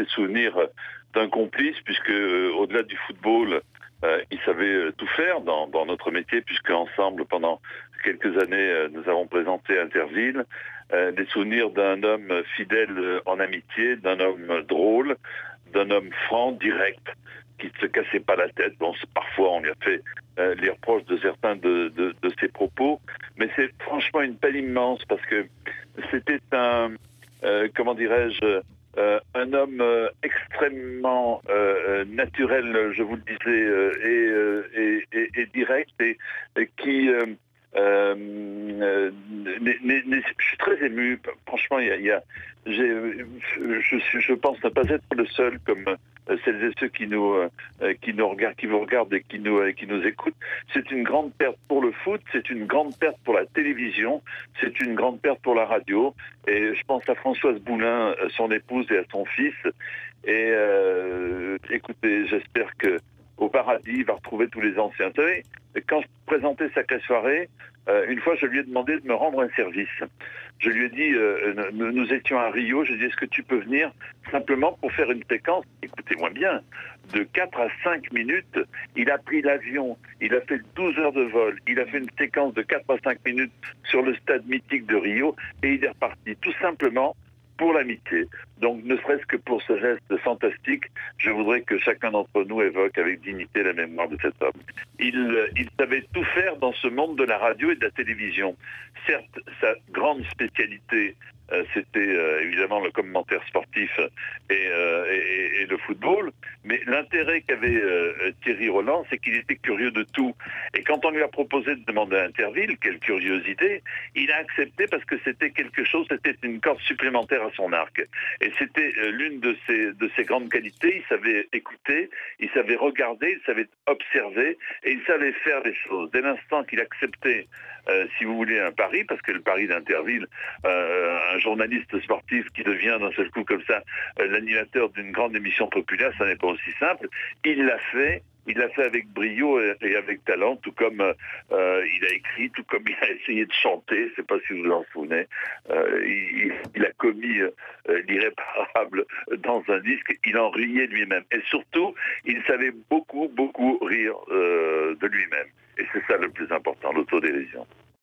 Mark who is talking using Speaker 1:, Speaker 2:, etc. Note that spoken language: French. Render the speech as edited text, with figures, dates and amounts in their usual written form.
Speaker 1: ses souvenirs d'un complice, puisque au-delà du football, il savait tout faire dans notre métier, puisque ensemble, pendant quelques années, nous avons présenté Interville. Des souvenirs d'un homme fidèle en amitié, d'un homme drôle, d'un homme franc, direct, qui ne se cassait pas la tête. Bon, parfois, on lui a fait les reproches de certains de ses propos, mais c'est franchement une peine immense, parce que c'était un, comment dirais-je, un homme extrêmement naturel, je vous le disais, et direct, et qui... je suis très ému. Franchement, je pense ne pas être le seul, comme celles et ceux qui nous regardent, qui vous regardent et qui nous écoutent. C'est une grande perte pour le foot, c'est une grande perte pour la télévision, c'est une grande perte pour la radio. Et je pense à Françoise Boulin, son épouse, et à son fils. Et écoutez, j'espère que au paradis, il va retrouver tous les anciens. Vous savez, quand je présentais Sacrée Soirée, une fois, je lui ai demandé de me rendre un service. Je lui ai dit, nous étions à Rio, je lui ai dit, est-ce que tu peux venir simplement pour faire une séquence, écoutez-moi bien, de 4 à 5 minutes. Il a pris l'avion, il a fait 12 heures de vol, il a fait une séquence de 4 à 5 minutes sur le stade mythique de Rio, et il est reparti, tout simplement pour l'amitié. Donc, ne serait-ce que pour ce geste fantastique, je voudrais que chacun d'entre nous évoque avec dignité la mémoire de cet homme. Il savait tout faire dans ce monde de la radio et de la télévision. Certes, sa grande spécialité, c'était évidemment le commentaire sportif et le football, mais l'intérêt qu'avait Thierry Roland, c'est qu'il était curieux de tout. Et quand on lui a proposé de demander à Interville, quelle curiosité, il a accepté, parce que c'était quelque chose, c'était une corde supplémentaire à son arc. Et c'était l'une de ses grandes qualités. Il savait écouter, il savait regarder, il savait observer, et il savait faire les choses. Dès l'instant qu'il acceptait, si vous voulez, un pari, parce que le pari d'Interville, un journaliste sportif qui devient d'un seul coup comme ça l'animateur d'une grande émission populaire, ça n'est pas aussi simple. Il l'a fait. Il l'a fait avec brio et avec talent, tout comme il a écrit, tout comme il a essayé de chanter, je ne sais pas si vous vous en souvenez. Il a commis l'irréparable dans un disque, il en riait lui-même. Et surtout, il savait beaucoup, beaucoup rire de lui-même. Et c'est ça le plus important, l'autodérision.